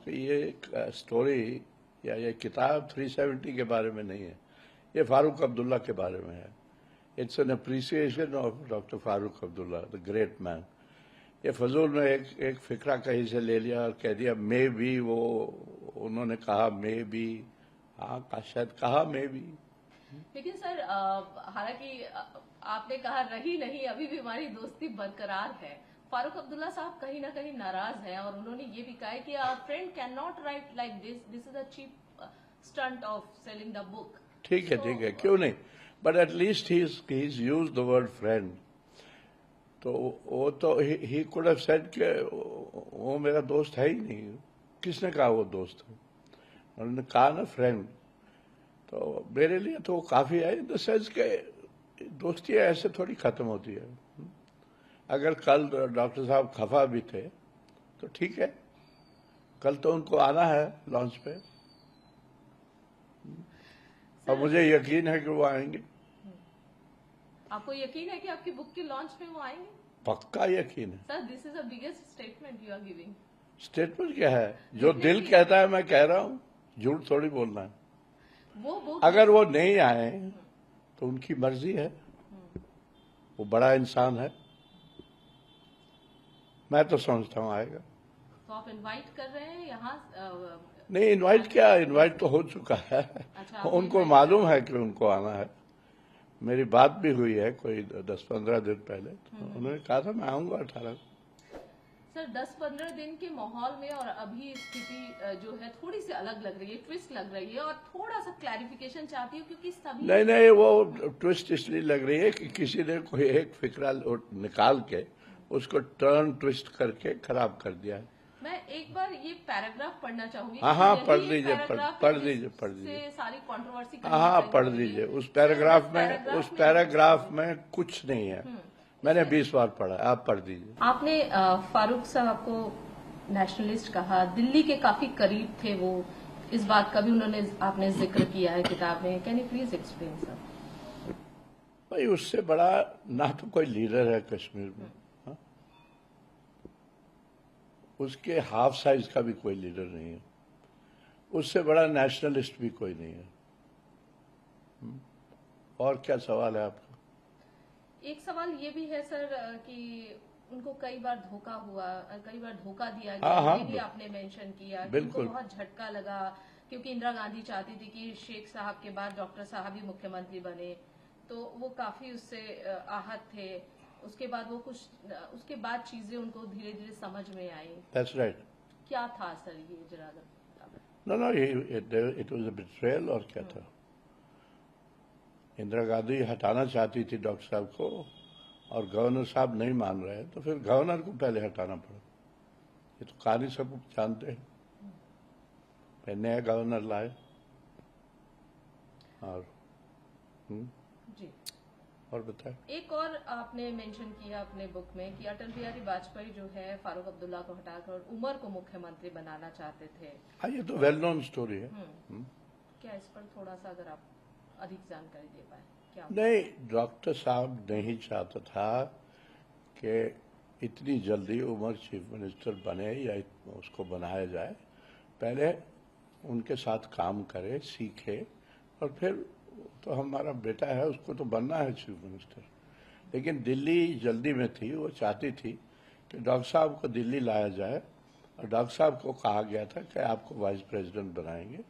कि ये एक स्टोरी या ये किताब 370 के बारे में नहीं है, ये फारूक अब्दुल्ला के बारे में है। It's an appreciation of doctor Farooq Abdullah, the great man. ये फजूल में एक फिक्रा कहीं से ले लिया और कह दिया मे बी, वो उन्होंने कहा मे बी, हाँ शायद कहा मे बी। लेकिन सर हालांकि आपने कहा रही नहीं, अभी भी हमारी दोस्ती बरकरार है। फारूक अब्दुल्ला साहब कहीं ना कहीं नाराज हैं और उन्होंने ये भी कहा है कि friend can not write like this is a cheap stunt of selling the book. ठीक है, क्यों नहीं, but at least he is use the word friend. तो वो तो ही कुड हैव सेड कि वो मेरा दोस्त है ही नहीं। किसने कहा वो दोस्त है? उन्होंने कहा ना फ्रेंड। तो मेरे लिए तो काफी है, इन द सेंस के दोस्ती ऐसे थोड़ी खत्म होती है। अगर कल डॉक्टर साहब खफा भी थे तो ठीक है, कल तो उनको आना है लॉन्च पे और मुझे यकीन है कि वो आएंगे। आपको यकीन है कि आपकी बुक के लॉन्च में वो आएंगे? पक्का यकीन है sir, this is the biggest statement you are giving. Statement क्या है? जो दिल कहता है मैं कह रहा हूं, झूठ थोड़ी बोलना है। अगर वो नहीं आए तो उनकी मर्जी है, वो बड़ा इंसान है, मैं तो समझता हूं आएगा। तो आप इनवाइट कर रहे हैं यहाँ? नहीं, इनवाइट क्या, इनवाइट तो हो चुका है। अच्छा, उनको मालूम है कि उनको आना है। मेरी बात भी हुई है कोई 10-15 दिन पहले, तो उन्होंने कहा था मैं आऊंगा 18। सर, 10-15 दिन के माहौल में और अभी स्थिति जो है थोड़ी सी अलग लग रही है, ट्विस्ट लग रही है, और थोड़ा सा क्लैरिफिकेशन चाहती हूँ क्योंकि सभी नहीं, वो ट्विस्ट इसलिए लग रही है कि किसी ने कोई एक फिक्रा निकाल के उसको टर्न ट्विस्ट करके खराब कर दिया है। मैं एक बार ये पैराग्राफ पढ़ना चाहूंगी। हाँ, पढ़ लीजिए, पढ़ लीजिए सारी कंट्रोवर्सी। हाँ, पढ़ लीजिए। उस पैराग्राफ में कुछ नहीं है। मैंने 20 बार पढ़ा, आप पढ़ दीजिए। आपने फारूक साहब को नेशनलिस्ट कहा, दिल्ली के काफी करीब थे वो, इस बात का भी आपने जिक्र किया है किताब में। Can you please explain sir? भाई, उससे बड़ा ना तो कोई लीडर है कश्मीर में, उसके हाफ साइज का भी कोई लीडर नहीं है, उससे बड़ा नेशनलिस्ट भी कोई नहीं है। और क्या सवाल है आपका? एक सवाल ये भी है सर कि उनको कई बार धोखा हुआ, कई बार धोखा दिया गया, ये भी आपने मेंशन किया। उनको बहुत झटका लगा क्योंकि इंदिरा गांधी चाहती थी कि शेख साहब के बाद डॉक्टर साहब ही मुख्यमंत्री बने, तो वो काफी उससे आहत थे। उसके बाद उसके बाद चीजें उनको धीरे धीरे समझ में आई। That's right. क्या था सर ये जरा? No, it was a betrayal और क्या था? इंदिरा गांधी हटाना चाहती थी डॉक्टर साहब को और गवर्नर साहब नहीं मान रहे, तो फिर गवर्नर को पहले हटाना पड़ा। ये तो कहानी सब जानते हैं। फिर नया गवर्नर लाए और जी। और बताए। एक और आपने मेंशन किया अपने बुक में कि अटल बिहारी वाजपेयी जो है फारूक अब्दुल्ला को हटाकर उमर को मुख्यमंत्री बनाना चाहते थे। हाँ, ये तो वेल नोन स्टोरी है। क्या इस पर थोड़ा सा अगर आप अधिक जानकारी दे पाए? क्या नहीं, डॉक्टर साहब नहीं चाहता था कि इतनी जल्दी उमर चीफ मिनिस्टर बने या उसको बनाया जाए। पहले उनके साथ काम करे, सीखे, और फिर तो हमारा बेटा है, उसको तो बनना है चीफ मिनिस्टर। लेकिन दिल्ली जल्दी में थी, वो चाहती थी कि डॉक्टर साहब को दिल्ली लाया जाए, और डॉक्टर साहब को कहा गया था कि आपको वाइस प्रेसिडेंट बनाएंगे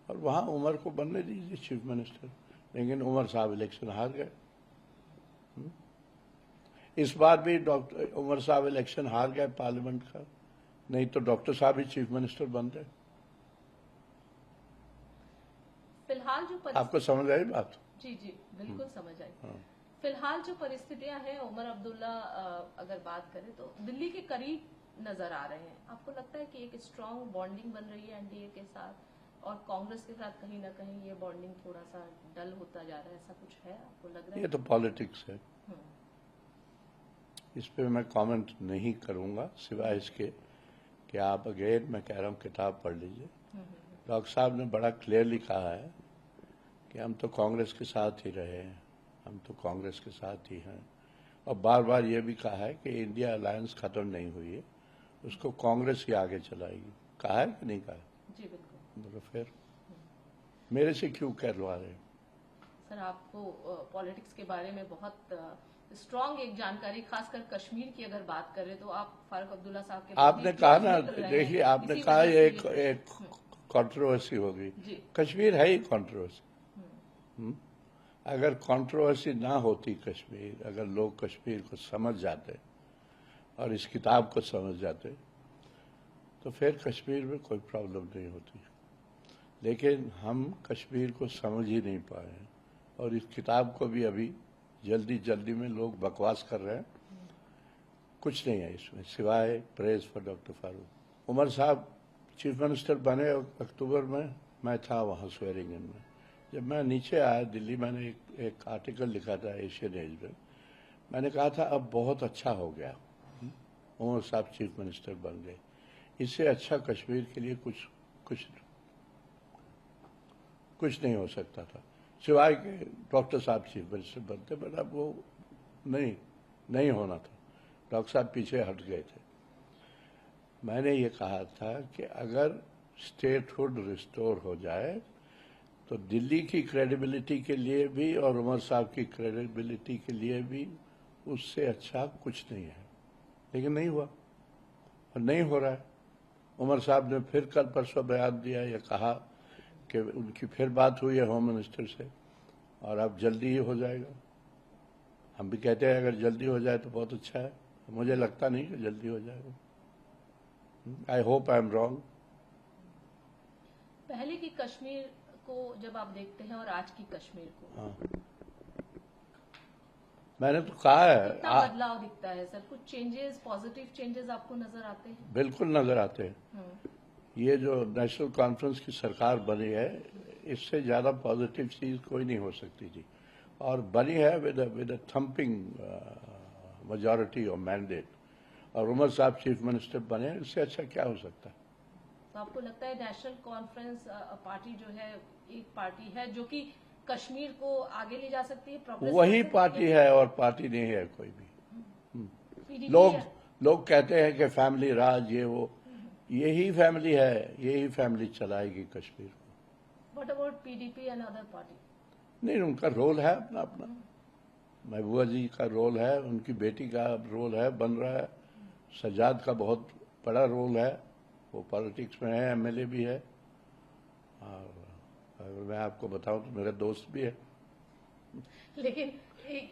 और वहां उमर को बनने दीजिए चीफ मिनिस्टर। लेकिन उमर साहब इलेक्शन हार गए। इस बार भी डॉक्टर उमर साहब इलेक्शन हार गए पार्लियामेंट का, नहीं तो डॉक्टर साहब ही चीफ मिनिस्टर बनते। फिलहाल जो आपको समझ आई बात? जी बिल्कुल समझ आई। फिलहाल जो परिस्थितियां हैं, उमर अब्दुल्ला अगर बात करें तो दिल्ली के करीब नजर आ रहे हैं। आपको लगता है कि एक स्ट्रांग बॉन्डिंग बन रही है एनडीए के साथ, और कांग्रेस के साथ कहीं ना कहीं ये बॉन्डिंग थोड़ा सा डल होता जा रहा है, ऐसा कुछ है आपको लग रहा है? ये तो पॉलिटिक्स है, इस पे मैं कमेंट नहीं करूंगा, सिवाय इसके कि आप अगेन मैं कह रहा हूं किताब पढ़ लीजिए। डॉक्टर साहब ने बड़ा क्लियरली कहा है कि हम तो कांग्रेस के साथ ही रहे हैं, हम तो कांग्रेस के साथ ही हैं, और बार बार ये भी कहा है कि इंडिया अलायंस खत्म नहीं हुई है, उसको कांग्रेस ही आगे चलाएगी। कहा है कि नहीं कहा? जी बिल्कुल। बोलो फिर मेरे से क्यों कहलवा रहे? सर आपको पॉलिटिक्स के बारे में बहुत स्ट्रॉन्ग एक जानकारी, खासकर कश्मीर की अगर बात करें तो आप फारूक अब्दुल्ला साहब के आपने कहा ना, देखिए आपने कहा एक कंट्रोवर्सी होगी, कश्मीर है ही कंट्रोवर्सी। अगर कंट्रोवर्सी ना होती कश्मीर, अगर लोग कश्मीर को समझ जाते और इस किताब को समझ जाते तो फिर कश्मीर में कोई प्रॉब्लम नहीं होती। लेकिन हम कश्मीर को समझ ही नहीं पाए और इस किताब को भी अभी जल्दी जल्दी में लोग बकवास कर रहे हैं। कुछ नहीं है इसमें सिवाय praise for doctor Farooq. Omar साहब चीफ मिनिस्टर बने अक्टूबर में, मैं था वहाँ स्वेरिंग इन में। जब मैं नीचे आया दिल्ली, मैंने एक आर्टिकल लिखा था एशियन एज में, मैंने कहा था अब बहुत अच्छा हो गया, उमर साहब चीफ मिनिस्टर बन गए, इससे अच्छा कश्मीर के लिए कुछ नहीं हो सकता था सिवाय कि डॉक्टर साहब चीफ मिनिस्टर बनते, बट अब वो नहीं होना था। डॉक्टर साहब पीछे हट गए थे। मैंने ये कहा था कि अगर स्टेटहुड रिस्टोर हो जाए तो दिल्ली की क्रेडिबिलिटी के लिए भी और उमर साहब की क्रेडिबिलिटी के लिए भी उससे अच्छा कुछ नहीं है। लेकिन नहीं हुआ और नहीं हो रहा है। उमर साहब ने फिर कल परसों बयान दिया, ये कहा कि उनकी फिर बात हुई है होम मिनिस्टर से और अब जल्दी ही हो जाएगा। हम भी कहते हैं अगर जल्दी हो जाए तो बहुत अच्छा है। मुझे लगता नहीं कि जल्दी हो जाएगा। I hope I am wrong. पहले की कश्मीर को जब आप देखते हैं और आज की कश्मीर को, हाँ, मैंने तो कहा है कितना बदलाव दिखता है सर? कुछ चेंजेस, पॉजिटिव चेंजेस आपको नजर आते हैं? बिल्कुल नजर आते हैं। ये जो नेशनल कॉन्फ्रेंस की सरकार बनी है, इससे ज्यादा पॉजिटिव चीज कोई नहीं हो सकती थी और बनी है with a thumping majority of mandate और उमर साहब चीफ मिनिस्टर बने, इससे अच्छा क्या हो सकता है? तो आपको लगता है नेशनल कॉन्फ्रेंस पार्टी जो है एक पार्टी है जो कि कश्मीर को आगे ले जा सकती है, प्रोग्रेस वही पार्टी है और पार्टी नहीं है कोई भी। लोग कहते हैं कि फैमिली राज ये वो, यही फैमिली है, यही फैमिली चलाएगी कश्मीर को। What about PDP and other party? नहीं, उनका रोल है अपना अपना। महबूबा जी का रोल है, उनकी बेटी का रोल है, बन रहा है। सज्जाद का बहुत बड़ा रोल है, वो पॉलिटिक्स में है, एमएलए भी है और अगर मैं आपको बताऊं तो मेरा दोस्त भी है। लेकिन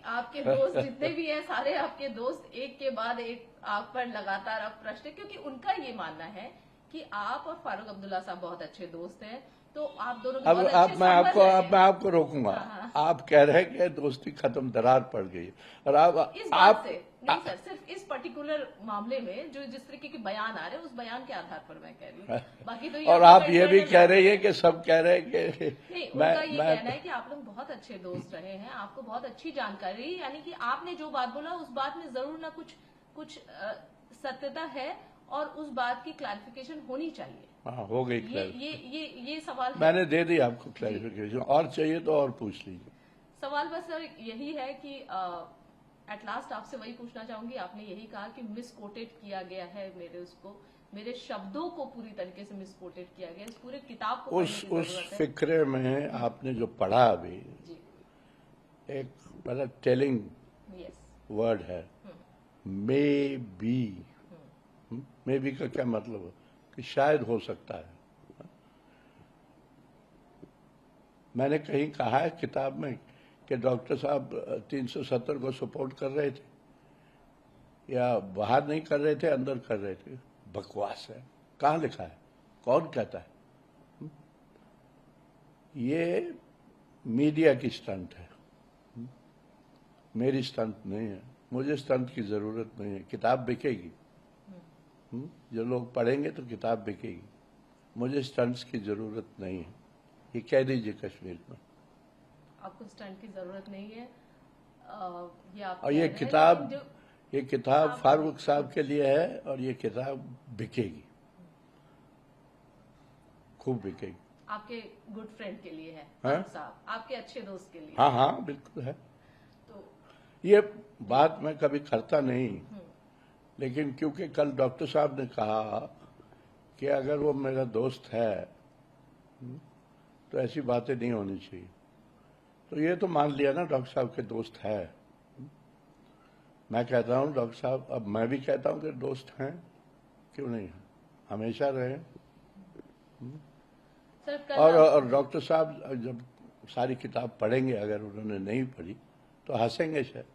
आपके दोस्त जितने भी हैं सारे आपके दोस्त एक के बाद एक आप पर लगातार अब प्रश्न, क्योंकि उनका ये मानना है कि आप और फारूक अब्दुल्ला साहब बहुत अच्छे दोस्त हैं, तो आप दोनों के बहुत अच्छे संबंध हैं। मैं आपको रोकूंगा। आप कह रहे हैं कि दोस्ती खत्म, दरार पड़ गई और इस बात से नहीं सर, सिर्फ इस पर्टिकुलर मामले में जो जिस तरीके के बयान आ रहे हैं उस बयान के आधार पर मैं कह रही हूँ। बाकी तो और आप ये भी कह रही है कि सब कह रहे हैं कि नहीं, उनका ये कहना है कि आप लोग बहुत अच्छे दोस्त रहे हैं, आपको बहुत अच्छी जानकारी, यानी कि आपने जो बात बोला उस बात में जरूर ना कुछ सत्यता है और उस बात की क्लैरिफिकेशन होनी चाहिए। हाँ, हो गई। ये सवाल मैंने दे दी आपको क्लैरिफिकेशन, और चाहिए तो और पूछ लीजिए। सवाल बस सर यही है कि एट लास्ट आपसे वही पूछना चाहूंगी, आपने यही कहा कि मिसकोटेड किया गया है, मेरे शब्दों को पूरी तरीके से मिसकोटेड किया गया, इस पूरे किताब को उस फिक्रे में आपने जो पढ़ा अभी एक बड़ा टेलिंग वर्ड है, मे बी का क्या मतलब है? कि शायद हो सकता है। मैंने कहीं कहा है किताब में कि डॉक्टर साहब 370 को सपोर्ट कर रहे थे या बाहर नहीं कर रहे थे, अंदर कर रहे थे? बकवास है। कहाँ लिखा है? कौन कहता है? ये मीडिया की स्टंट है, मेरी स्टंट नहीं है। मुझे स्टंट की जरूरत नहीं है। किताब बिकेगी, जो लोग पढ़ेंगे तो किताब बिकेगी। मुझे स्टंट्स की जरूरत नहीं है, ये कह दीजिए कश्मीर में। आपको स्टंट की जरूरत नहीं है और ये किताब फारूक साहब के लिए है और ये किताब बिकेगी, खूब बिकेगी। आपके गुड फ्रेंड के लिए है फारूक साहब, आपके अच्छे दोस्त के लिए। हाँ बिल्कुल है। तो ये बात मैं कभी करता नहीं, लेकिन क्योंकि कल डॉक्टर साहब ने कहा कि अगर वो मेरा दोस्त है तो ऐसी बातें नहीं होनी चाहिए। तो ये तो मान लिया ना डॉक्टर साहब के दोस्त है। मैं कहता हूँ डॉक्टर साहब, अब मैं भी कहता हूँ कि दोस्त हैं, क्यों नहीं है, हमेशा रहे। और डॉक्टर साहब जब सारी किताब पढ़ेंगे, अगर उन्होंने नहीं पढ़ी तो हंसेंगे शायद।